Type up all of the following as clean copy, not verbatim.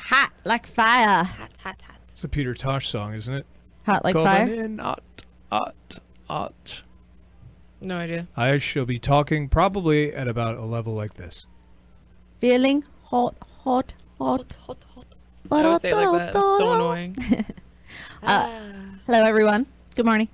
Hot like fire. Hot, hot, hot. It's a Peter Tosh song, isn't it? Hot like Coming fire? in hot, hot, hot. No idea. I shall be talking probably at about a level like this. Feeling hot, hot, hot. Hot, hot. I always say it like that. It's so annoying. Hello, everyone. Good morning.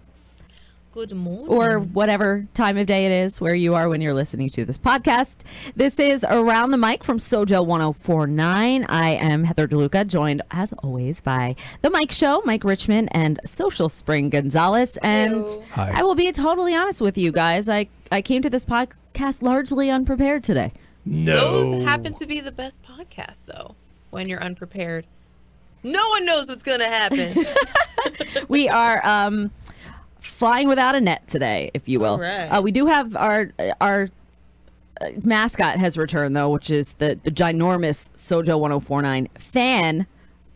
Good morning. Or whatever time of day it is where you are when you're listening to this podcast. This is Around the Mic from SoJO 1049. I am Heather DeLuca, joined as always by The Mike Show, Mike Richmond, and Social Spring Gonzalez. And Hi. I will be totally honest with you guys. I came to this podcast largely unprepared today. No. Those happen to be the best podcasts, though, when you're unprepared. No one knows what's going to happen. We are flying without a net today, if you will. All right. We do have our mascot has returned, though, which is the ginormous SoJO 1049 fan.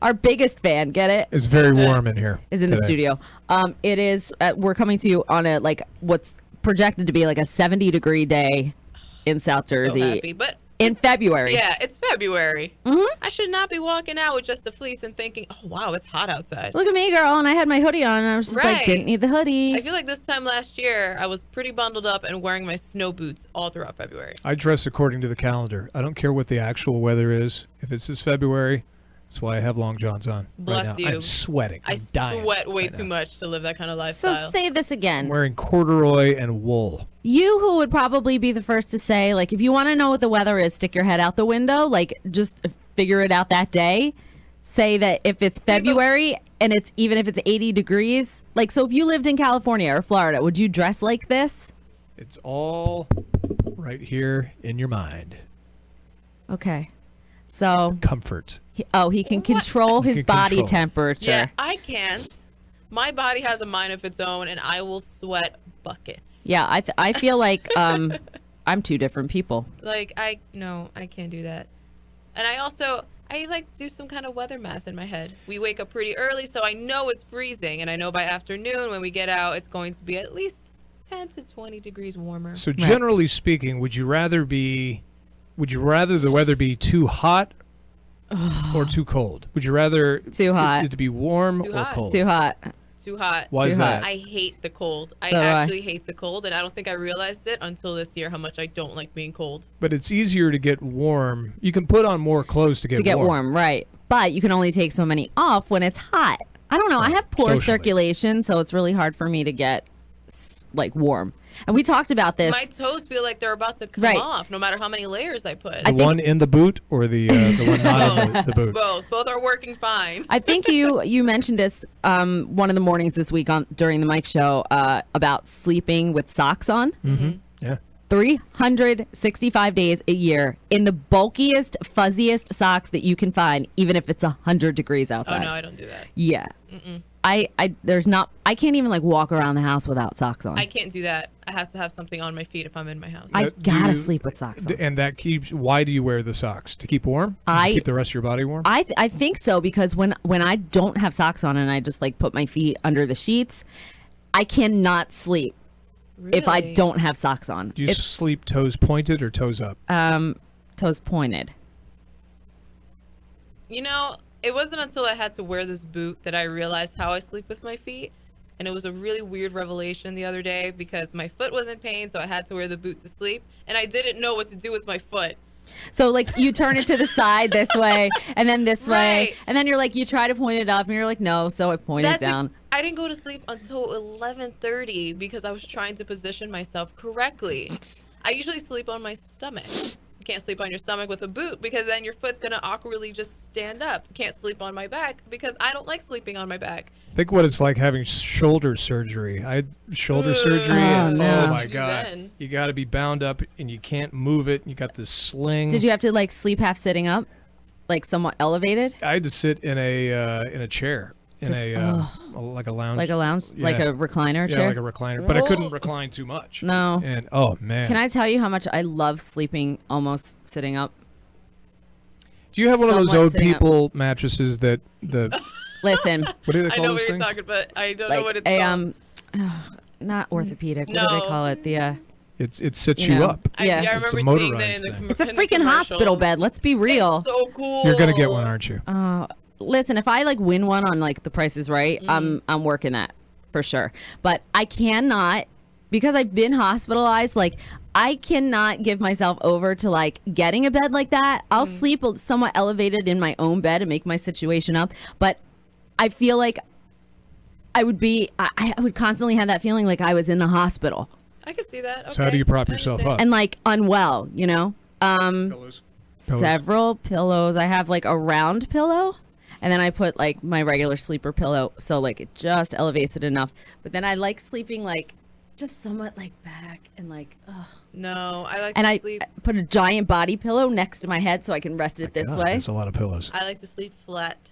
Our biggest fan, get it? It's very warm in here. Is in the today. studio. It is. We're coming to you on a what's projected to be like a 70-degree day in South Jersey So happy, but in February. yeah, it's February. Mhm. I should not be walking out with just a fleece and thinking, oh, wow, it's hot outside. Look at me, girl, and I had my hoodie on, and I was just like, Right. didn't need the hoodie. I feel like this time last year, I was pretty bundled up and wearing my snow boots all throughout February. I dress according to the calendar. I don't care what the actual weather is. If it's this February, that's why I have long johns on. Bless right now. you. I'm sweating. I I'm dying sweat way right too now. much to live that kind of So lifestyle. say this again. I'm wearing corduroy and wool. You who would probably be the first to say, like, if you want to know what the weather is, stick your head out the window. Like, just figure it out that day. Say that if it's February and it's even if it's 80 degrees. Like, so if you lived in California or Florida, would you dress like this? It's all right here in your mind. Okay. So, Comfort. he can control He his can body control. temperature. Yeah, I can't. My body has a mind of its own, and I will sweat buckets. Yeah, I feel like I'm two different people. Like, I can't do that. And I like do some kind of weather math in my head. We wake up pretty early, so I know it's freezing, and I know by afternoon when we get out, it's going to be at least 10 to 20 degrees warmer. So generally speaking, would you rather the weather be too hot or too cold? Would you rather Too hot. it to be warm Too or hot. cold? Too hot. Too hot. Why Too is hot. that? I hate the cold. I So do I. actually hate the cold, and I don't think I realized it until this year how much I don't like being cold. But it's easier to get warm. You can put on more clothes to get warm, right? But you can only take so many off when it's hot. I don't know. I have poor Socially. circulation, so it's really hard for me to get warm. And we talked about this. My toes feel like they're about to come Right. off, no matter how many layers I put. The one in the boot or the one not in the boot? Both are working fine. I think you mentioned this one of the mornings this week during the Mike Show about sleeping with socks on. Mm-hmm. Yeah. 365 days a year in the bulkiest, fuzziest socks that you can find, even if it's 100 degrees Oh outside. no, I don't do that. Yeah. I can't even walk around the house without socks on. I can't do that. I have to have something on my feet if I'm in my house. I Do gotta you- sleep with socks on. And that keeps. Why do you wear the socks? To keep warm? I- to keep the rest of your body warm? I think so, because when I don't have socks on and I just put my feet under the sheets, I cannot sleep if I Really? don't have socks on. Do you It's sleep toes pointed or toes up? toes pointed. You know, it wasn't until I had to wear this boot that I realized how I sleep with my feet. And it was a really weird revelation the other day because my foot was in pain, so I had to wear the boot to sleep. And I didn't know what to do with my foot. So you turn it to the side this way and then this way, Right. and then you're you try to point it up and you're like, no, so I point it down. I didn't go to sleep until 11:30 because I was trying to position myself correctly. I usually sleep on my stomach. You can't sleep on your stomach with a boot because then your foot's going to awkwardly just stand up. You can't sleep on my back because I don't like sleeping on my back. Think what it's like having shoulder surgery. I had shoulder surgery. Oh, And, no. oh my You God. then. You got to be bound up and you can't move it. You got this sling. Did you have to sleep half sitting up, somewhat elevated, I had to sit in a chair. In Just- like a lounge. like a lounge, like Yeah. a recliner Yeah, chair? like a recliner. But I couldn't Whoa. recline too much. No. And oh man. Can I tell you how much I love sleeping almost sitting up? Do you have one of those somewhat old sitting up? people mattresses that the Listen, what do they I call know those what you're things? talking about. I don't know what it's a called. not orthopedic. What do they No. call it? It sits You you know. up. I yeah. remember It's a seeing that motorized in the thing. It's a in the freaking hospital commercials. bed. Let's be real. It's so cool. You're gonna get one, aren't you? listen, if I like win one on like The Price is Right, I'm working that for sure. But I cannot, because I've been hospitalized, like I cannot give myself over to like getting a bed like that. I'll sleep somewhat elevated in my own bed and make my situation up. But I feel like I would constantly have that feeling like I was in the hospital. I can see that. Okay. So how do you prop yourself up? And like unwell, you know? Pillows. Several pillows. I have like a round pillow, and then I put like my regular sleeper pillow, so like it just elevates it enough. But then I like sleeping like just somewhat like back and like, ugh. No, I like And to I sleep. put a giant body pillow next to my head so I can rest it this God, way, that's a lot of pillows. I like to sleep flat.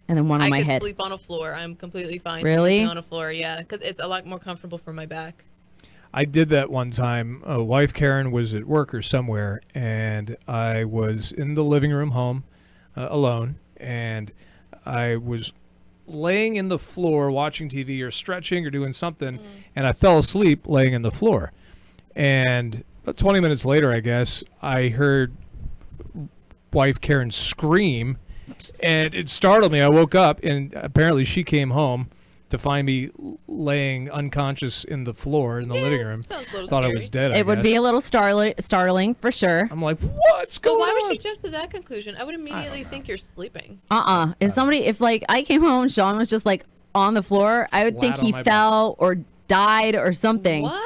and then one on I my can head. sleep on a floor. I'm completely fine Really? sleeping on a floor. Yeah, because it's a lot more comfortable for my back. I did that one time. Wife Karen was at work or somewhere, and I was in the living room home alone, and I was laying in the floor watching TV or stretching or doing something, and I fell asleep laying in the floor. And about 20 minutes later, I guess, I heard wife Karen scream, and it startled me. I woke up, and apparently she came home to find me laying unconscious in the floor in the living room. Sounds a little Thought I scary. was dead. It would be a little startling for sure. I'm like, what's But going why on? would she jump to that conclusion? I would immediately think you're sleeping. If like I came home and Sean was just like on the floor, I would think Flat on he my fell or died or something. What?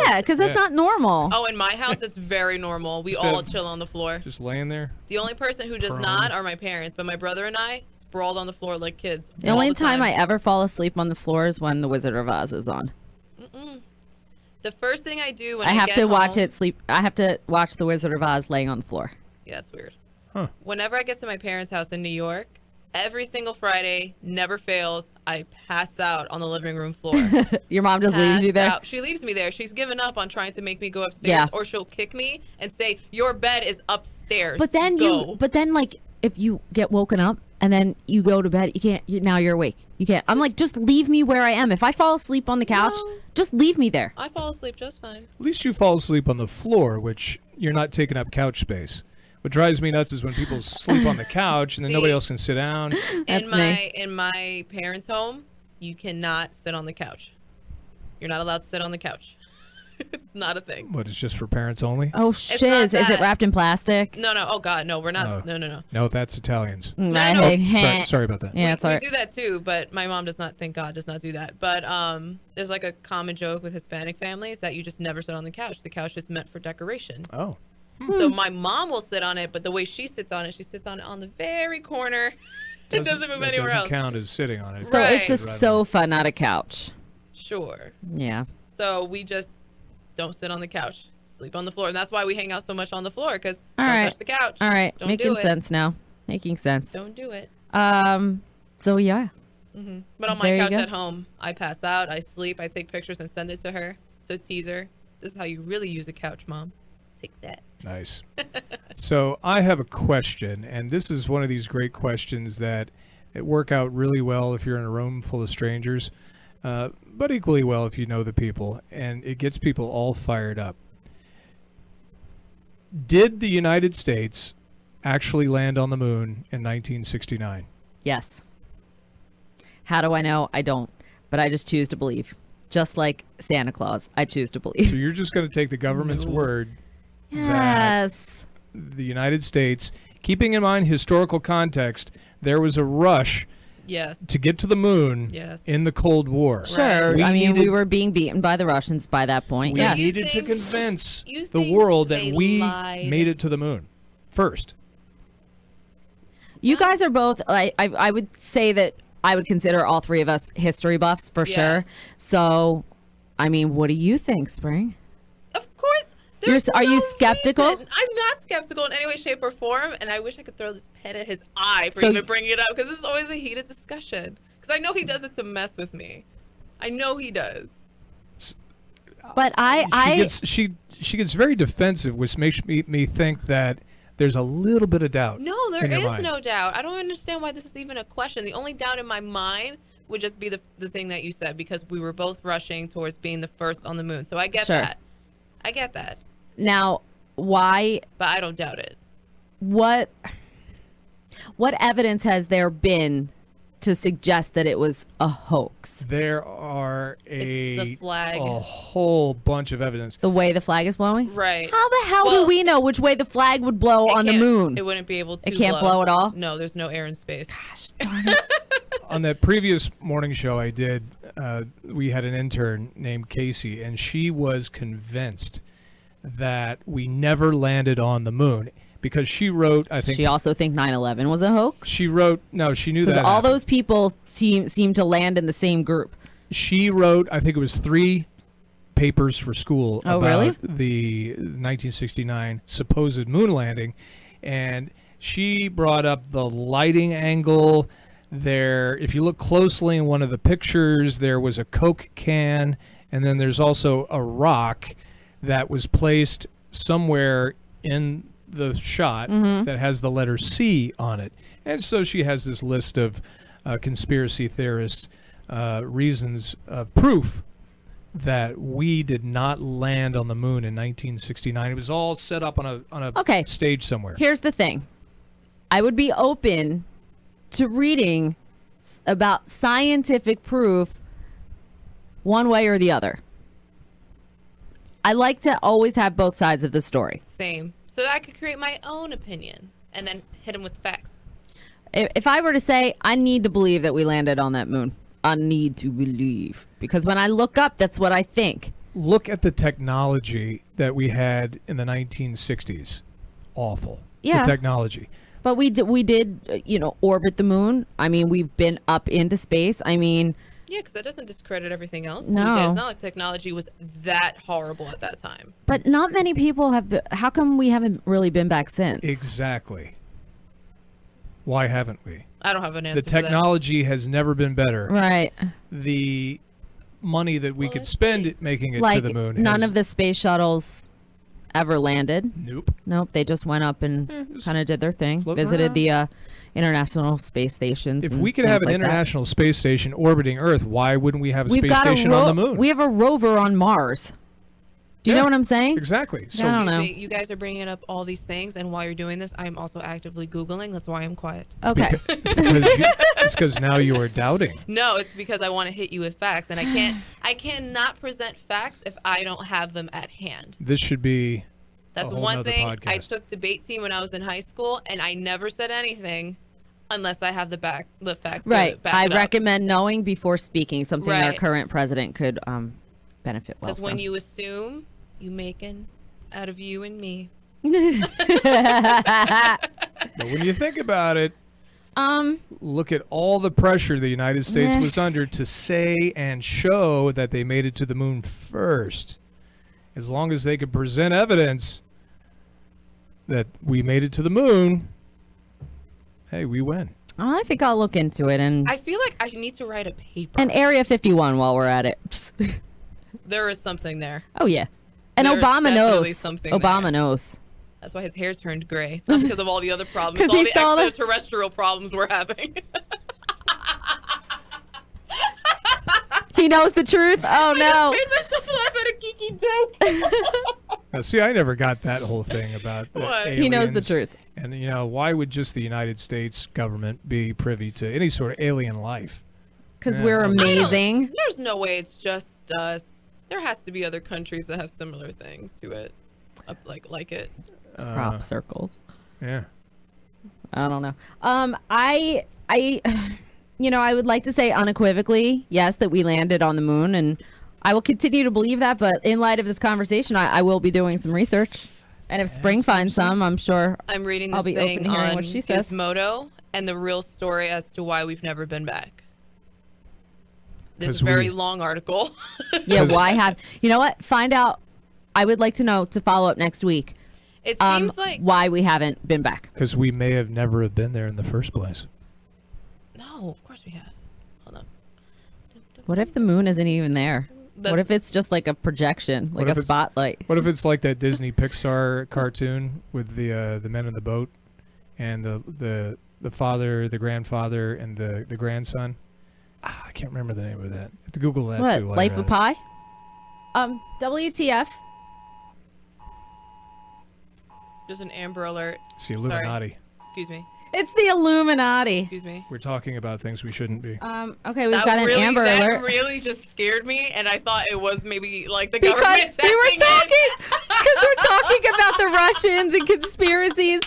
Yeah, because that's Yeah. not normal. Oh, in my house, it's very normal. We Just all a- chill on the floor. Just laying there. The only person who does Prone. not are my parents, but my brother and I sprawled on the floor like kids. The all only the time I ever fall asleep on the floor is when The Wizard of Oz is on. The first thing I do when I I have get to watch home- it sleep. I have to watch The Wizard of Oz laying on the floor. Yeah, that's weird. Huh. Whenever I get to my parents' house in New York, every single Friday, never fails, I pass out on the living room floor. Your mom just leaves you Pass there. out. She leaves me there. She's given up on trying to make me go upstairs, Yeah. or she'll kick me and say, "Your bed is upstairs." But then Go." like if you get woken up and then you go to bed, you can't. Now you're awake. You can't. I'm like, just leave me where I am. If I fall asleep on the couch, No. just leave me there. I fall asleep just fine. At least you fall asleep on the floor, which you're not taking up couch space. What drives me nuts is when people sleep on the couch and then See? nobody else can sit down. That's In my parents' home, you cannot sit on the couch. You're not allowed to sit on the couch. It's not a thing. What, it's just for parents only? Oh not shiz! Is it that. wrapped in plastic? No. Oh God, no. We're not. Oh. No. No, that's Italians. no. Sorry about that. Yeah, it's we alright. do that too, but my mom does not. Thank God, does not do that. But there's like a common joke with Hispanic families that you just never sit on the couch. The couch is meant for decoration. Oh. So my mom will sit on it, but the way she sits on it on the very corner. It doesn't move anywhere doesn't else. count as sitting on it. So it's a Right. sofa, not a couch. Sure. Yeah. So we just don't sit on the couch. Sleep on the floor. And that's why we hang out so much on the floor, because All don't right. touch the couch. All right, Don't making do it. sense now. Making sense. Don't do it. So yeah. But on There my you couch go. at home, I pass out, I sleep, I take pictures and send it to her. So teaser. This is how you really use a couch, Mom. Take that. Nice. So I have a question, and this is one of these great questions that work out really well if you're in a room full of strangers, but equally well if you know the people, and it gets people all fired up. Did the United States actually land on the moon in 1969? Yes. How do I know? I don't. But I just choose to believe. Just like Santa Claus, I choose to So believe. you're just going to take the government's word Yes. the United States, keeping in mind historical context, there was a rush Yes. to get to the moon Yes. in the Cold War. Sure. We I mean, we needed- were being beaten by the Russians by that point. We Yes. You needed to think- convince you the think world that they we lied? made it to the moon first. You guys are both, I would say that I would consider all three of us history buffs for Yeah. sure. So, I mean, what do you think, Spring? Of course. Are you skeptical? reason. I'm not skeptical in any way, shape, or form. And I wish I could throw this pen at his eye for So- even bringing it up, because this is always a heated discussion. Because I know he does it to mess with me. I know he does. But She gets very defensive, which makes me think that there's a little bit of doubt. No, there in your is mind. no doubt. I don't understand why this is even a question. The only doubt in my mind would just be the thing that you said, because we were both rushing towards being the first on the moon. So I get Sure. that. I get that. now, why, But I don't doubt it. what, What evidence has there been to suggest that it was a hoax? There are The flag. a whole bunch of evidence. The way the flag is blowing? Right. How the hell do we know which way the flag would blow on the moon? It wouldn't be able to. It can't blow at all? No, there's no air in space. Gosh darn it. On that previous morning show I did, we had an intern named Casey, and she was convinced that we never landed on the moon because she wrote, I think... She also think 9/11 was a hoax? She wrote... No, she knew that Because all happened. those people seem to land in the same group. She wrote, I think it was 3 papers for school Oh, about really? the 1969 supposed moon landing, and she brought up the lighting angle. There, if you look closely in one of the pictures, there was a Coke can, and then there's also a rock that was placed somewhere in the shot that has the letter C on it. And so she has this list of conspiracy theorists' reasons of proof that we did not land on the moon in 1969. It was all set up on a stage somewhere. Here's the thing. I would be open to reading about scientific proof one way or the other. I like to always have both sides of the story. Same. So that I could create my own opinion and then hit him with facts. If I were to say, I need to believe that we landed on that moon, I need to believe. Because when I look up, that's what I think. Look at the technology that we had in the 1960s. Awful. Yeah. The technology. But we did, orbit the moon. I mean, we've been up into space. I mean... Yeah, because that doesn't discredit everything else. No. It's not like technology was that horrible at that time. But not many people have... How come we haven't really been back since? Exactly. Why haven't we? I don't have an answer The technology has never been better. Right. The money that we could spend making it to the moon. None of the space shuttles ever landed. Nope. They just went up and kind of did their thing. Visited around. the International Space Stations. If and we could have an things like that. international space station orbiting Earth, why wouldn't we have a space station on the moon? We have a rover on Mars. Do you know what I'm saying? Exactly. I don't know. You guys are bringing up all these things, and while you're doing this, I'm also actively Googling. That's why I'm quiet. Okay. It's because now you are doubting. No, it's because I want to hit you with facts, and I cannot present facts if I don't have them at hand. This should be That's a whole one nother thing. podcast. I took debate team when I was in high school, and I never said anything unless I have the facts. Right. To back I it up. recommend knowing before speaking, something our Right. current president could benefit well Because when from. you assume, you making out of you and me. But when you think about it, look at all the pressure the United States was under to say and show that they made it to the moon first. As long as they could present evidence that we made it to the moon, hey, we win. I think I'll look into it and I feel like I need to write a paper. and Area 51 while we're at it. There is something there. Oh yeah, and There's Obama definitely knows. something Obama there. knows. That's why his hair turned gray. It's not because of all the other problems. 'Cause All he the saw the- extraterrestrial problems we're having. He knows the truth. Oh no. I made myself laugh at a geeky joke. Now, see, I never got that whole thing about the What? He knows the aliens. truth. And, why would just the United States government be privy to any sort of alien life? Because Yeah, we're okay. amazing. There's no way it's just us. There has to be other countries that have similar things to it, like it. Crop circles. Yeah. I don't know. I would like to say unequivocally, yes, that we landed on the moon, and I will continue to believe that. But in light of this conversation, I will be doing some research, and if Spring finds some, I'm sure. I'm reading I'll this be open thing to hearing on what she says. Gizmodo and the real story as to why we've never been back. This 'Cause is a very we- long article. Yeah, 'Cause- why have you know what? Find out. I would like to know to follow up next week. It seems like why we haven't been back. Because we may have never have been there in the first place. no, of course we have. Hold on. What if the moon isn't even there? What That's- if it's just like a projection, like What a if it's- spotlight? What if it's like that Disney Pixar cartoon with the men in the boat and the father, the grandfather, and the grandson? I can't remember the name of that. I have to Google that What? too. while Life you're of at it. Pi? WTF? There's an Amber Alert. It's the Illuminati. Excuse me. It's the Illuminati. Excuse me. We're talking about things we shouldn't be. Okay, we've got an Amber that Alert. really just scared me, and I thought it was maybe like the Because government. we were stepping in. talking, because we're talking about the Russians and conspiracies.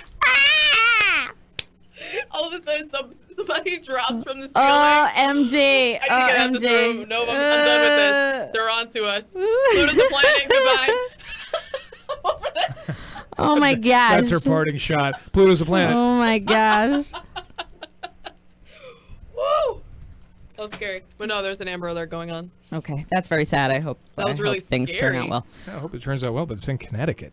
All of a sudden, somebody drops from the ceiling. Oh, MJ. I need to get out of this room. No, I'm done with this. They're on to us. Pluto's a planet. Goodbye. Over this. Oh my gosh. That's her parting shot. Pluto's a planet. Oh my gosh. Woo! That was scary. But no, there's an Amber Alert going on. Okay, that's very sad. I hope That was really things turn scary. out well. I hope it turns out well, but it's in Connecticut.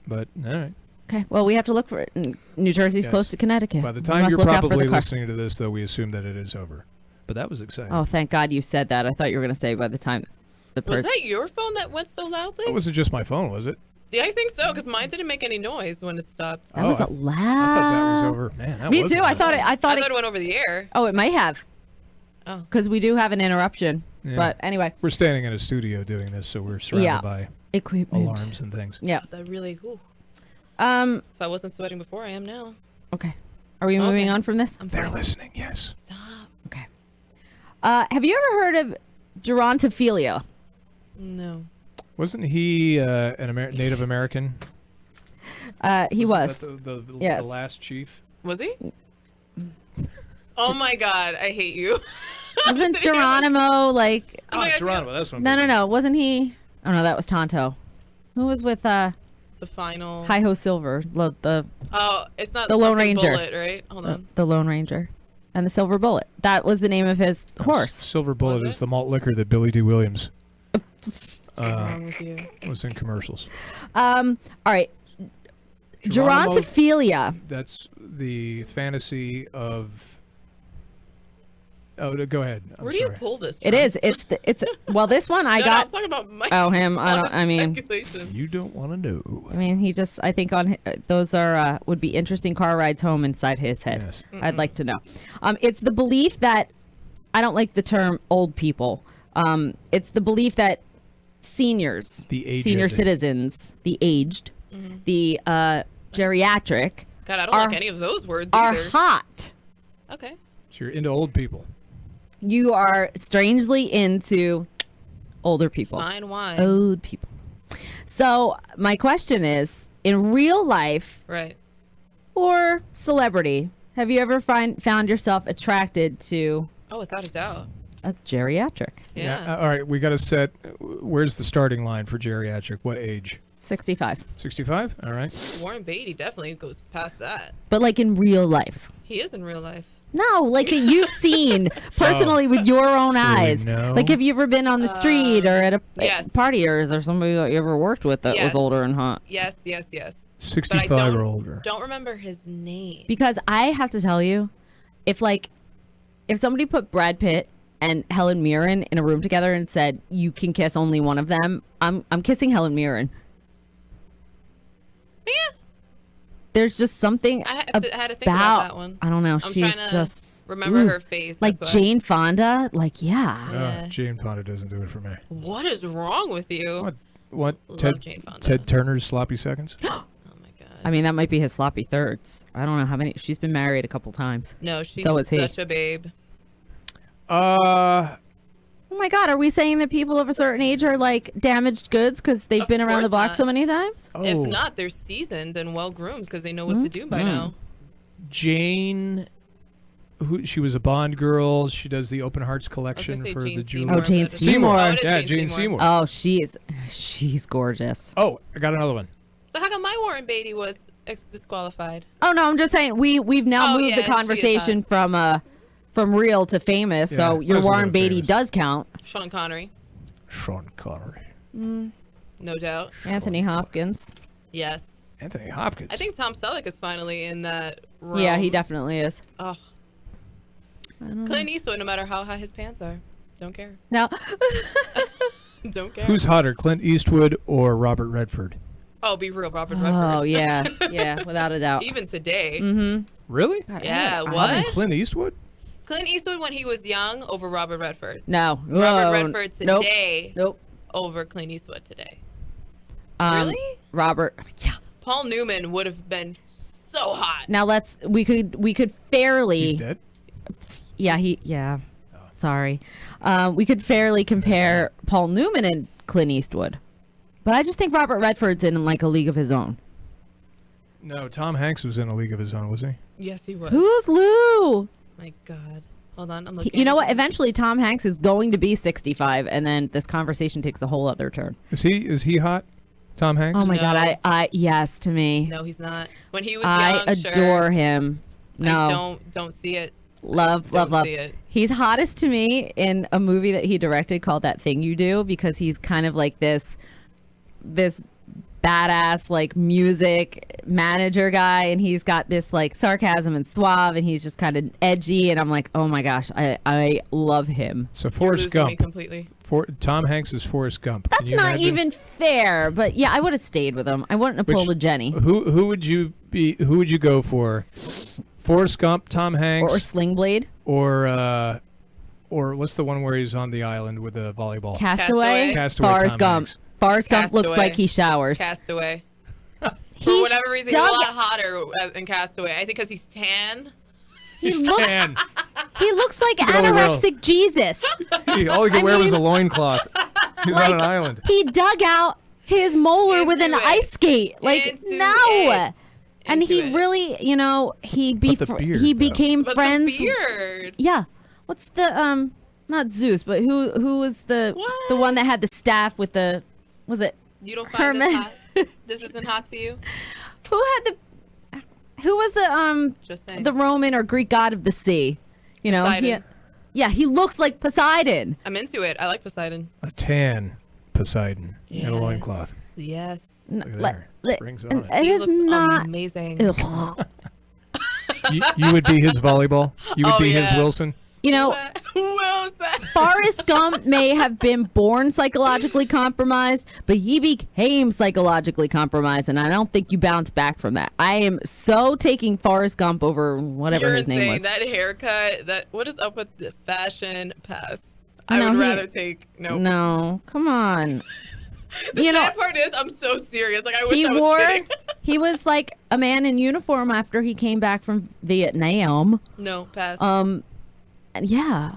But all right. Okay, well, we have to look for it. New Jersey's Yes. close to Connecticut. By the We time must you're look out for probably the car. listening to this, though, we assume that it is over. But that was exciting. Oh, thank God you said that. I thought you were going to say by the time the Was person. that your phone that went so loudly? It wasn't just my phone, was it? Yeah, I think so, because mine didn't make any noise when it stopped. That Oh, was I loud. thought that was over. Man, that Me was too. I loud. thought it. I thought it went over the air. Oh, it might have. Oh. Because we do have an interruption. Yeah. But anyway, We're standing in a studio doing this, so we're surrounded Yeah. by equipment. alarms and things. Yeah. That really, whew. If I wasn't sweating before, I am now. Okay. Are we moving Okay. on from this? They're listening, yes. Stop. Okay. Have you ever heard of gerontophilia? No. Wasn't he an Native American? He was. That the Yes. last chief? Was he? Oh my God, I hate you. Wasn't Geronimo like? Oh my God, Geronimo, that's what I'm No, thinking. Wasn't he? Oh no, that was Tonto. Who was with The final. Hi Ho Silver? The Oh, it's not The Lone something Ranger. Bullet, right? Hold on. the Lone Ranger, and the Silver Bullet. That was the name of his horse. Silver Bullet Was is it? the malt liquor that Billy D. Williams What's wrong with you? was in commercials. All right. Geronimo- Gerontophilia. That's the fantasy of. Oh, go ahead. I'm Where do you sorry. pull this from? It is. It's. Well, this one I No, got. I'm talking about my Oh, him. I mean, speculation. You don't want to know. I mean, he just. I think on those are would be interesting car rides home inside his head. Yes. I'd like to know. It's the belief that I don't like the term old people. It's the belief that seniors, The aged. senior citizens, the aged, the geriatric God, I don't Are- like any of those words are either. hot. Okay. So you're into old people. You are strangely into older people. Fine wine. Old people. So my question is, in real life Right. or celebrity, have you ever found yourself attracted to Oh, without a doubt. a geriatric? Yeah. All right, we got to set. Where's the starting line for geriatric? What age? 65. 65? All right. Warren Beatty definitely goes past that. But like in real life. He is in real life. No, like that you've seen personally with your own Truly, eyes. no. Like have you ever been on the street or at a yes. party, or is there somebody that you ever worked with that was Yes. older and hot? Yes, yes, yes. But I 65 or older. don't remember his name. Because I have to tell you, if somebody put Brad Pitt and Helen Mirren in a room together and said you can kiss only one of them, I'm kissing Helen Mirren. Yeah. There's just something I had to think about that one. I don't know. I'm she's trying to just remember ooh. her face. Like that's why. Jane Fonda. Like yeah. Yeah. Jane Fonda doesn't do it for me. What is wrong with you? What? Love Jane Fonda. Ted Turner's sloppy seconds? Oh my God. I mean that might be his sloppy thirds. I don't know how many. She's been married a couple times. No, she's So is he. such a babe. Oh my God, are we saying that people of a certain age are like damaged goods because they've Of been around the course block not. so many times? Oh, If not, they're seasoned and well groomed because they know what to do by now. Jane, she was a Bond girl. She does the Open Hearts I was collection gonna say for Jane the Seymour, jewelry. Oh, Jane but it's- Seymour. Oh, it is Yeah, Jane Seymour. Oh, she's gorgeous. Oh, I got another one. So how come my Warren Beatty was disqualified? Oh no, I'm just saying we've now Oh, moved yeah, the she is conversation from real to famous. So Yeah, your doesn't Warren go Beatty famous. does count. Sean Connery, Sean Connery. no doubt. Anthony Hopkins. Yes. Anthony Hopkins. I think Tom Selleck is finally in that realm. Yeah, he definitely is. Oh, I don't know. Clint Eastwood, no matter how high his pants are, don't care. Now, Don't care. Who's hotter, Clint Eastwood or Robert Redford? Oh, be real, Robert Redford. oh yeah, without a doubt. Even today. Really? Yeah, I- what? Clint Eastwood? Clint Eastwood when he was young over Robert Redford. No, Robert Whoa, Redford nope, today Nope. over Clint Eastwood today. Um, Really? Robert. Yeah. Paul Newman would have been so so hot. Now we could fairly. He's dead? Yeah. Sorry. We could fairly compare Paul Newman and Clint Eastwood. But I just think Robert Redford's in like a league of his own. No, Tom Hanks was in a league of his own, wasn't he? Yes, he was. Who's Lou? My God. Hold on, I'm looking. You know what? Eventually, Tom Hanks is going to be 65, and then this conversation takes a whole other turn. Is he hot? Tom Hanks? Oh my No. God! I yes to me. No, he's not. When he was I young, adore sure. him. No, I don't see it. love. see it. He's hottest to me in a movie that he directed called That Thing You Do, because he's kind of like this badass like music manager guy, and he's got this like sarcasm and suave, and he's just kind of edgy, and I'm like, oh my gosh, I love him. So You're Forrest losing me Gump. completely. Tom Hanks is Forrest Gump. Can That's you not imagine? even fair, but yeah, I would have stayed with him. I wouldn't have pulled a Jenny Who would you be? Who would you go for? Forrest Gump, Tom Hanks, or Sling Blade, or what's the one where he's on the island with the volleyball? Castaway, Castaway, Forrest Tom Gump. Hanks. Forrest Gump looks Castaway. like he showers. Castaway. He For whatever reason, he's a dug- lot hotter in Castaway. I think because he's tan. He looks Tan. he looks like at only will. anorexic Jesus. All he could wear was a mean- loincloth. He's on an island. He dug out his molar with an Into it. ice skate. Like Into no. it. And Into he it. really, he the beard, he though. became But friends. the beard. Yeah. What's the not Zeus, but who was the What? one that had the staff with the was it You don't find Herman? this hot? This isn't hot to you? who was the Just saying. the Roman or Greek god of the sea? You know, Poseidon. he looks like Poseidon. I'm into it. I like Poseidon. A tan Poseidon in a loincloth. Yes. Look at there. Springs on it. It He is looks not. amazing. Ugh. You would be his volleyball. You would Oh, be his yeah. Wilson. You know, Who else? Forrest Gump may have been born psychologically compromised, but he became psychologically compromised, and I don't think you bounce back from that. I am so taking Forrest Gump over whatever You're his insane. name was. That haircut. What is up with the fashion pass? I No, would he- rather take No, come on. The You know, sad part is I'm so serious. Like I wish he I was wore. kidding. He was like a man in uniform after he came back from Vietnam. No, pass. And yeah.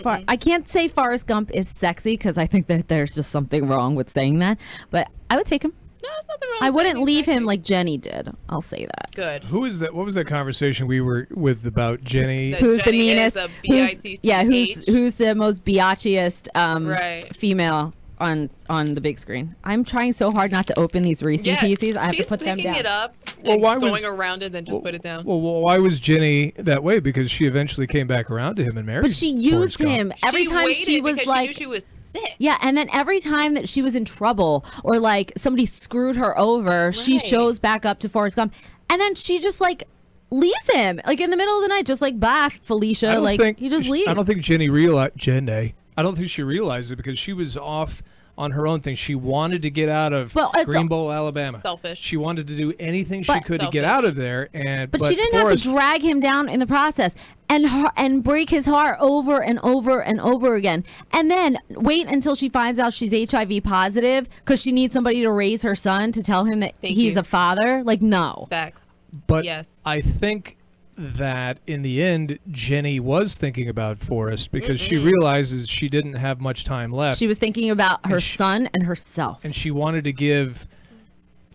I can't say Forrest Gump is sexy because I think that there's just something wrong with saying that. But I would take him. no, it's nothing wrong. I with wouldn't saying leave he's him sexy. like Jenny did. I'll say that. Good. Who is that? What was that conversation we were with about Jenny? That Who's Jenny the is meanest? a Who's, yeah, B-I-T-C-H. who's the most biatchiest Right. female on the big screen? I'm trying so hard not to open these Reese's Yeah, Pieces. I have to she's put them picking down. it up Well, and why was- going around it, then just put it down. Well, why was Jenny that way? Because she eventually came back around to him and married. But she Forrest used Gump. him every time waited she was because like. she knew she was sick. Yeah, and then every time that she was in trouble or like somebody screwed her over, she Right. shows back up to Forrest Gump, and then she just like leaves him like in the middle of the night, just like bye, Felicia. I don't Like think he just leaves. I don't think Jenny realized. Jenny. I don't think she realized it because she was off on her own thing. She wanted to get out of Well, it's Green Bowl, Alabama. Selfish. She wanted to do anything she But- could to get Selfish. out of there, But she didn't Forrest, have to drag him down in the process and break his heart over and over and over again. And then wait until she finds out she's HIV positive because she needs somebody to raise her son to tell him that Thank he's you. a father. Like, no. Facts. But Yes. I think that in the end, Jenny was thinking about Forrest because she realizes she didn't have much time left, She was thinking about her she- son and herself. and she wanted to give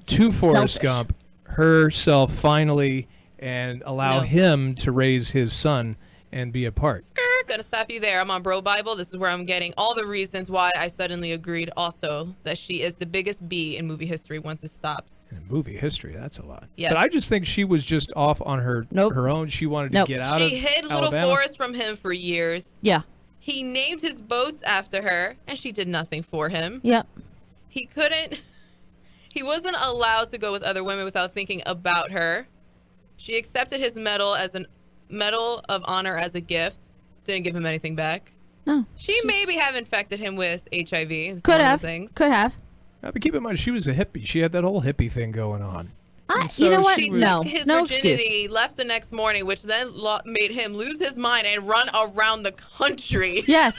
to Forrest Selfish. Gump herself finally and allow No. him to raise his son and be a part. Skirt, gonna stop you there. I'm on Bro Bible. This is where I'm getting all the reasons why I suddenly agreed also that she is the biggest B in movie history once it stops. In movie history, that's a lot. Yes. But I just think she was just off on her Nope. her own. She wanted Nope. to get out of She hid little Alabama. Forrest from him for years. Yeah. He named his boats after her, and she did nothing for him. Yep. He wasn't allowed to go with other women without thinking about her. She accepted his medal as a medal of honor as a gift. Didn't give him anything back. No. She maybe have infected him with HIV. It's Could one of have. the things. Could have. But keep in mind, she was a hippie. She had that whole hippie thing going on. And You know so what? She No. took his No virginity, excuse. left the next morning, which then made him lose his mind and run around the country. Yes.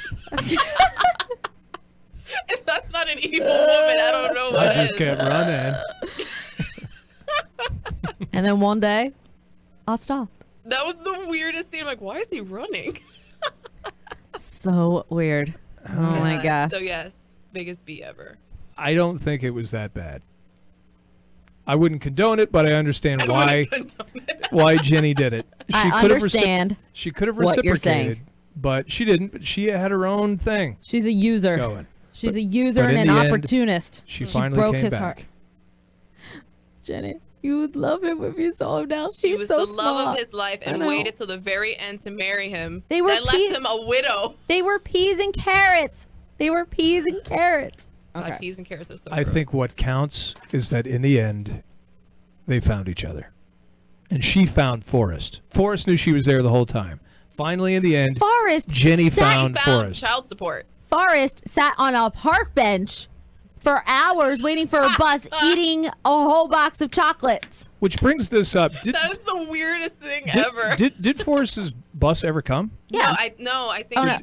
If that's not an evil woman, I don't know what I just is. kept running. And then one day, I'll stop. That was the weirdest scene. I'm like, why is he running? So weird. Oh my gosh. So yes, biggest B ever. I don't think it was that bad. I wouldn't condone it, but I understand why Jenny did it. I understand. She could have what you're reciprocated, saying. but she didn't. But she had her own thing She's a user. going. She's But- a user but and in an the end, opportunist. She finally broke came his back. heart. Jenny, you would love him if you saw him now. He She's was so the love smart. of his life and I know. waited till the very end to marry him. They were then left him a widow. They were peas and carrots. They were peas and carrots. Okay. God, peas and carrots are so I gross. think what counts is that in the end, they found each other. And she found Forrest. Forrest knew she was there the whole time. Finally, in the end, Forrest Jenny sat, found He found Forrest. child support. Forrest sat on a park bench for hours waiting for a bus, eating a whole box of chocolates. Which brings this up. That is the weirdest thing ever. Did Forrest's bus ever come? Yeah. I think Oh, no.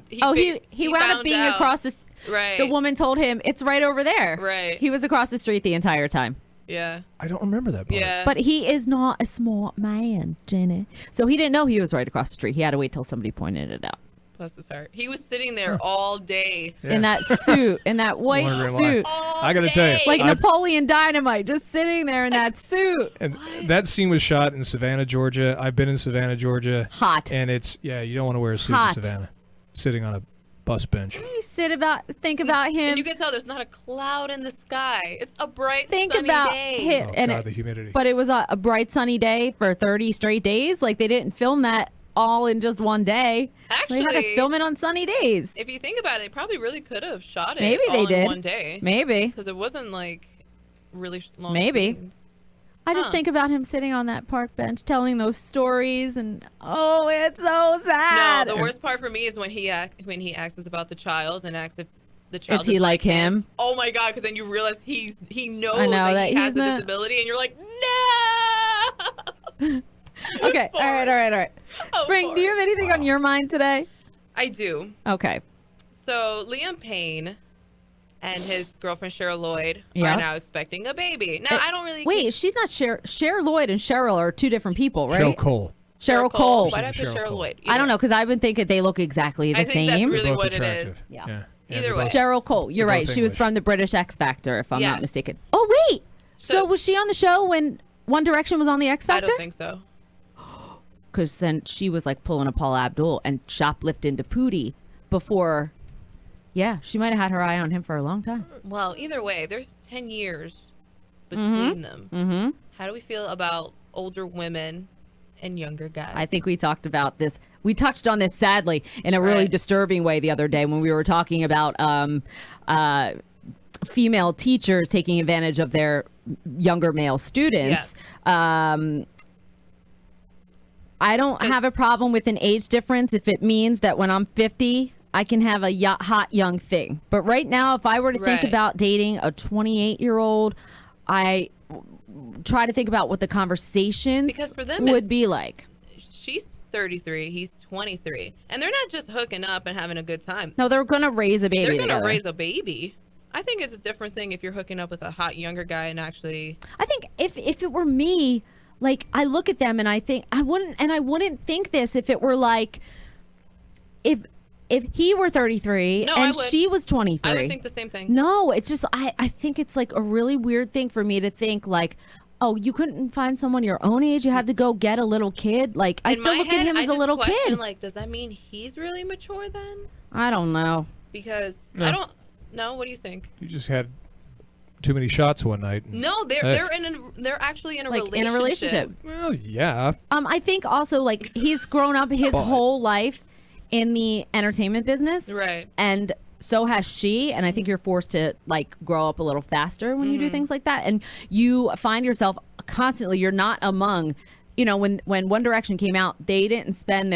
He wound up found being out. across the. Right. The woman told him it's right over there. Right. He was across the street the entire time. Yeah. I don't remember that part. Yeah. But he is not a smart man, Jenny. So he didn't know he was right across the street. He had to wait till somebody pointed it out. Bless his heart. He was sitting there all day. Yeah. In that suit, in that white Wondering why. suit. I got to tell you. Like I- Napoleon Dynamite, just sitting there in that suit. And that scene was shot in Savannah, Georgia. I've been in Savannah, Georgia. Hot. And it's, you don't want to wear a suit Hot. in Savannah. Sitting on a bus bench. You think about him. And you can tell there's not a cloud in the sky. It's a bright, Think sunny about day. him. Oh, and God, the humidity. But it was a bright sunny day for 30 straight days. Like they didn't film that all in just one day. They had to Actually, film it on sunny days. If you think about it, they probably really could have shot it Maybe all they in did. one day. Maybe. Because it wasn't like really long Maybe. scenes. I just Huh. think about him sitting on that park bench telling those stories, and oh, it's so No, sad. the worst part for me is when he asks us about the child and asks if the child Is he like him? Oh my God! Because then you realize he knows I know that that he has he's the not- disability, and you're like, no. Okay, all right. Oh, Spring, do you have anything on your mind today? I do. Okay. So Liam Payne and his girlfriend Cheryl Lloyd Yeah. are now expecting a baby. Now I don't really Wait, she's not Cher Lloyd and Cheryl are two different people, right? Cheryl Cole. Cheryl Cole. Why did I put Cheryl Cheryl Cole. Lloyd? I don't know, because I've been thinking they look exactly the I think that's same. really They're both what it is. attractive. Yeah. Yeah, Either they're way. both- Cheryl Cole. You're They're right. both She was English. from the British X Factor, if I'm Yes. not mistaken. Oh, wait. So was she on the show when One Direction was on the X I Factor? don't think so. Because then she was like pulling a Paula Abdul and shoplifting to Pootie before. Yeah, she might have had her eye on him for a long time. Well, either way, there's 10 years between them. Mm-hmm. How do we feel about older women and younger guys? I think we talked about this. We touched on this sadly in a really Right. disturbing way the other day when we were talking about female teachers taking advantage of their younger male students. I don't have a problem with an age difference if it means that when I'm 50, I can have a hot young thing. But right now, if I were to think Right. about dating a 28-year-old, I try to think about what the conversations Because for them, would it's- be like. She's 33, he's 23. And they're not just hooking up and having a good time. No, they're gonna raise a baby. They're going to together. raise a baby. I think it's a different thing if you're hooking up with a hot younger guy and actually... I think if it were me, like I look at them and I think I wouldn't think this if it were like if he were 33 No, I and would. she was 23. I would think the same thing. No, it's just I think it's like a really weird thing for me to think like, oh, you couldn't find someone your own age, you had to go get a little kid. Like I In still my look head, at him I as a just little question, kid. Like, does that mean he's really mature then? I don't know. Because No. I don't... No, what do you think? You just had too many shots one night. and- No, they're actually in a Like relationship. in a relationship. Well, yeah. I think also like he's grown up his whole life in the entertainment business. Right. And so has she. And I think you're forced to like grow up a little faster when you do things like that. And you find yourself constantly, you're not among, when One Direction came out, they didn't spend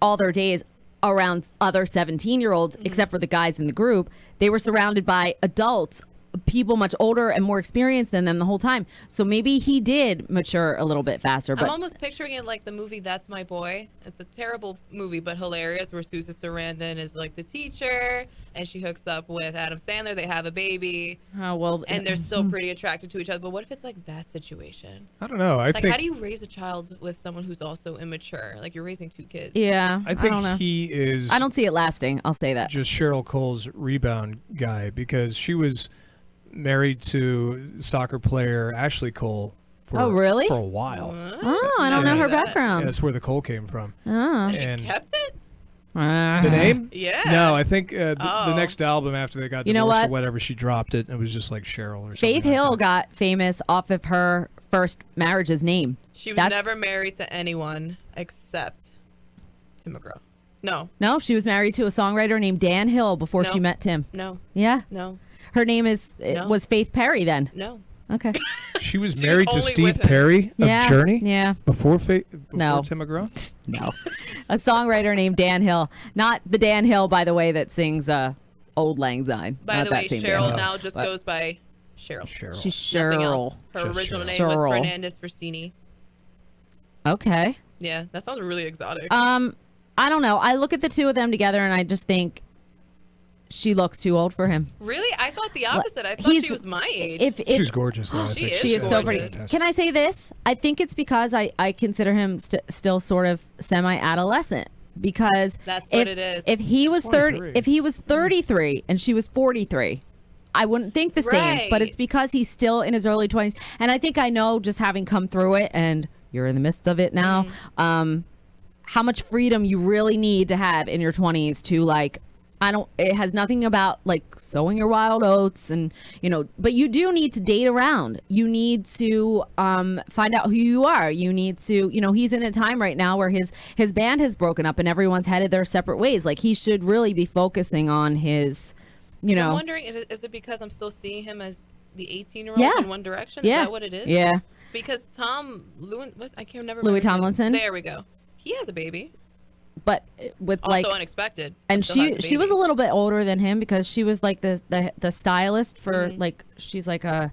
all their days around other 17-year-olds, except for the guys in the group. They were surrounded by adults people much older and more experienced than them the whole time. So maybe he did mature a little bit faster. But I'm almost picturing it like the movie That's My Boy. It's a terrible movie, but hilarious, where Susan Sarandon is like the teacher, and she hooks up with Adam Sandler. They have a baby. Oh, well, and they're still pretty attracted to each other. But what if it's like that situation? I don't know. I Like, think how do you raise a child with someone who's also immature? Like, you're raising 2 kids. yeah, I think don't know. he is. I don't see it lasting. I'll say that. Just Cheryl Cole's rebound guy, because she was married to soccer player Ashley Cole for, Oh, really? for a while. Oh, I don't know her that. background. That's where the Cole came from. Oh. She And kept it? the name? Yeah. No, I think the Oh. next album after they got You know divorced what? or whatever, she dropped it, and it was just like Cheryl or something. Faith like Hill that. got famous off of her first marriage's name. She was That's- never married to anyone except Tim McGraw. No, she was married to a songwriter named Dan Hill before No. she met Tim. No. Yeah. No. Her name No. was Faith Perry then. No. Okay. She was She was married to only Steve with him. Perry of Yeah. Journey Yeah. before No. Tim McGraw. No. A songwriter named Dan Hill. Not the Dan Hill, by the way, that sings Old Lang Syne. By Not the that way, same Dan Cheryl Hill. now just But goes by Cheryl. Cheryl. She's Nothing Cheryl. else. Her Just original Cheryl. name was Cheryl. Fernandez Versini. Okay. Yeah, that sounds really exotic. I don't know. I look at the two of them together and I just think she looks too old for him. Really? I thought the opposite. I thought He's- she was my age. If She's gorgeous. Though, I She think. is She is so pretty. gorgeous. Can I say this? I think it's because I consider him still sort of semi-adolescent. Because That's what it is. If he was 23. if he was 33 and she was 43, I wouldn't think the same. But Right. it's because he's still in his early 20s, and I think I know, just having come through it, and you're in the midst of it now. How much freedom you really need to have in your 20s to, like, it has nothing about like sowing your wild oats and, but you do need to date around. You need to find out who you are. You need to, he's in a time right now where his band has broken up and everyone's headed their separate ways. Like, he should really be focusing on his, So I'm wondering, is it because I'm still seeing him as the 18-year-old Yeah. in One Direction? Is Yeah. that what it is? Yeah. Because Tom Lewin, I can't remember. Louis his name. Tomlinson? There we go. He has a baby. But with Also like, unexpected. and Still has a she was a baby. little bit older than him because she was like the stylist for like, she's like a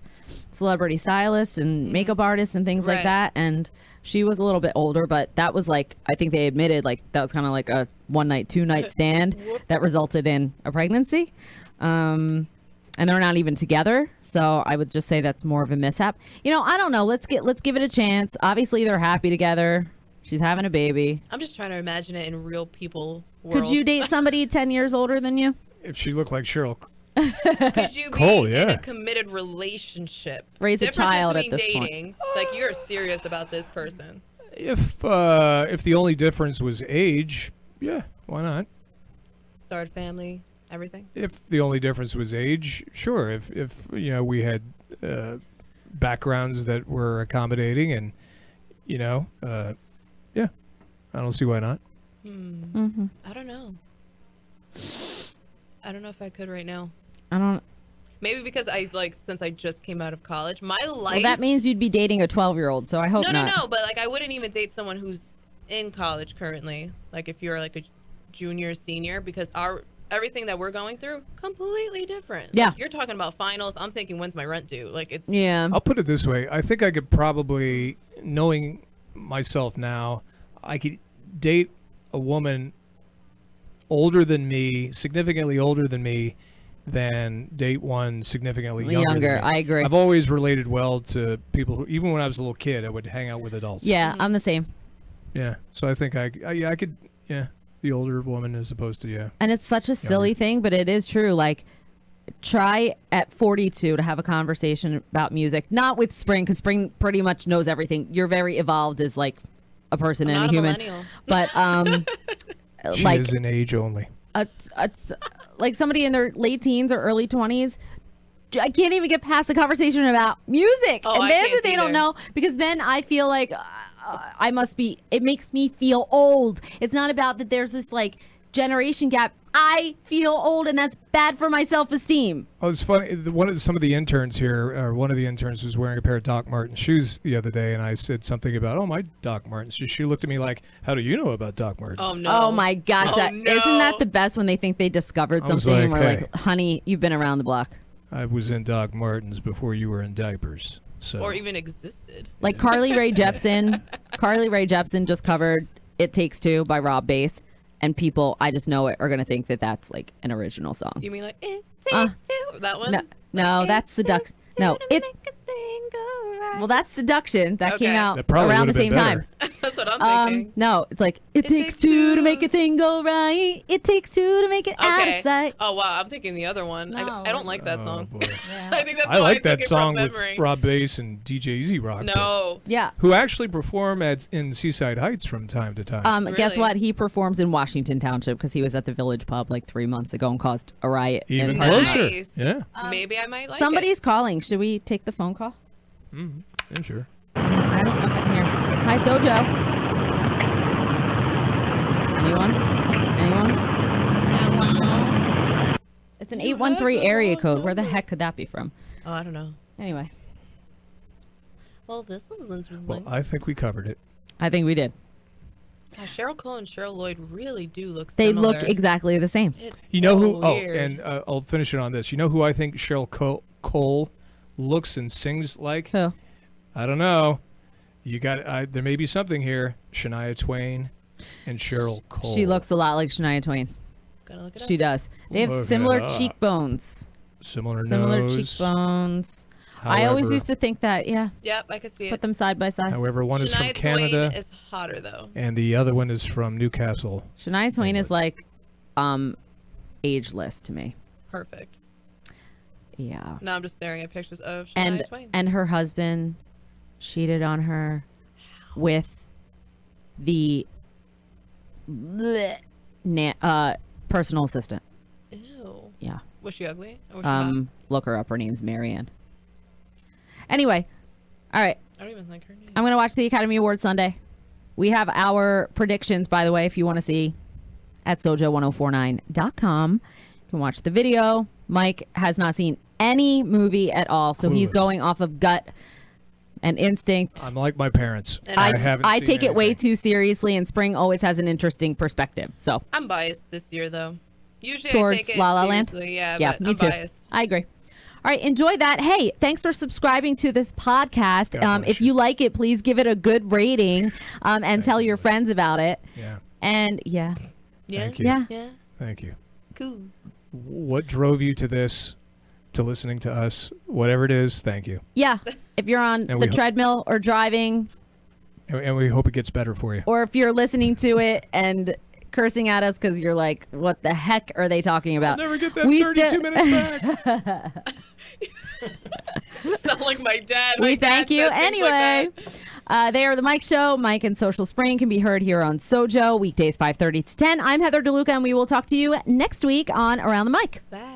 celebrity stylist and makeup artist and things like Right. that. And she was a little bit older, but that was like, I think they admitted like that was kind of like a 1-night, 2-night stand that resulted in a pregnancy. And they're not even together. So I would just say that's more of a mishap. I don't know. Let's give it a chance. Obviously they're happy together. She's having a baby. I'm just trying to imagine it in real people world. Could you date somebody 10 years older than you? If she looked like Cheryl. Could you be Cole, in yeah. a committed relationship? Raise a Difference child at between this point. dating, like you're serious about this person. If the only difference was age, yeah, why not? Start family, everything. If the only difference was age, sure. If we had backgrounds that were accommodating, and yeah, I don't see why not. I don't know. I don't know if I could right now. I don't. Maybe because since I just came out of college, my life. Well, that means you'd be dating a 12-year-old. So I hope not. No. But like, I wouldn't even date someone who's in college currently. Like, if you're like a junior, senior, because everything that we're going through completely different. Yeah. Like, you're talking about finals. I'm thinking, when's my rent due? Like, it's Yeah. I'll put it this way. I think I could probably, knowing myself now, I could date a woman older than me, significantly older than me, than date one significantly younger than me. I agree. I've always related well to people who, even when I was a little kid, I would hang out with adults. Yeah, I'm the same. Yeah. So I think I could, the older woman as opposed to, yeah. And it's such a silly thing, but it is true. Like, try at 42 to have a conversation about music. Not with Spring, because Spring pretty much knows everything. You're very evolved as like a person I'm and not a a human. millennial. But She like is an age only. like somebody in their late teens or early 20s, I can't even get past the conversation about music. Oh, And I then can't they don't either. know, because then I feel like it makes me feel old. It's not about that there's this like generation gap. I feel old, and that's bad for my self-esteem. Oh, it's funny. Some of the interns here, or one of the interns was wearing a pair of Doc Martens shoes the other day, and I said something about, oh, my Doc Martens. She looked at me like, how do you know about Doc Martens? Oh no. Oh my gosh, Oh, isn't that the best when they think they discovered I was something? And like, we're hey. like, honey, you've been around the block. I was in Doc Martens before you were in diapers. So. Or even existed. Like Carly Rae Jepsen. Carly Rae Jepsen just covered "It Takes Two" by Rob Bass, and people, I just know it, are gonna think that that's like an original song. You mean like "It Takes Two"? That one? No, that's Seduction. No, it. Well, that's Seduction. That came out around the same time. That's what I'm thinking. No, it's like it takes two to make a thing go right. It takes two to make it out of sight. Oh wow, I'm thinking the other one. No. I don't like that song. Boy. Yeah. I think that's I why like took that it song from with memory. Rob Bass and DJ Easy Rock. No. Yeah. Who actually perform in Seaside Heights from time to time. Guess Really? what? He performs in Washington Township because he was at the Village Pub like 3 months ago and caused a riot. Even in closer. Nice. Yeah. Maybe I might like Somebody's calling. Should we take the phone call? Yeah, sure. I don't know if I can hear. Hi, SoJO. Anyone? Hello. It's an 813 area code. Where the heck could that be from? Oh, I don't know. Anyway, Well, this is interesting. Well, I think we covered it. I think we did. Cheryl Cole and Cheryl Lloyd really do look They similar. look exactly the same. It's You know so who? weird. Oh, and I'll finish it on this. You know who I think Cheryl Cole looks and sings like? Who? I don't know. You got. There may be something here. Shania Twain and Cheryl Cole. She looks a lot like Shania Twain. Gonna look it She up. does. They have Look it similar up. cheekbones. similar Similar nose. cheekbones. I always However- used to think that, yeah. Yep, I could see Put it. them side by side. However, one is from Shania Canada Twain is hotter though. and the other one is from Newcastle. Shania Twain is like ageless to me. Perfect. Yeah. Now I'm just staring at pictures of Shania And Twain. and her husband cheated on her with the personal assistant. Ew. Yeah. Was she ugly? Or was she hot? Look her up. Her name's Marianne. Anyway, all right. I don't even like her name. I'm going to watch the Academy Awards Sunday. We have our predictions, by the way, if you want to see at SoJo1049.com. You can watch the video. Mike has not seen any movie at all, so he's Clueless. going off of gut and instinct. I'm like my parents. And I haven't I seen take it way anything. too seriously, and Spring always has an interesting perspective. So I'm biased this year though. Usually I towards take it La La Land? seriously, yeah, Yeah, but me I'm too. biased. I agree. All right, enjoy that. Hey, thanks for subscribing to this podcast. God bless If you you. like it, please give it a good rating and tell your friends about it. Yeah. And yeah, Yeah. Thank you. yeah. Yeah. Thank you. Cool. What drove you to this, to listening to us? Whatever it is, thank you. Yeah. If you're on And the we ho- treadmill or driving, And we hope it gets better for you. or if you're listening to it and cursing at us because you're like, what the heck are they talking about? I'll never get that We 32 still- minutes back. You sound like my dad. We My dad thank you says things like anyway. that. They are the Mike Show. Mike and Social Spring can be heard here on SoJo weekdays 5:30 to 10. I'm Heather DeLuca, and we will talk to you next week on Around the Mic. Bye.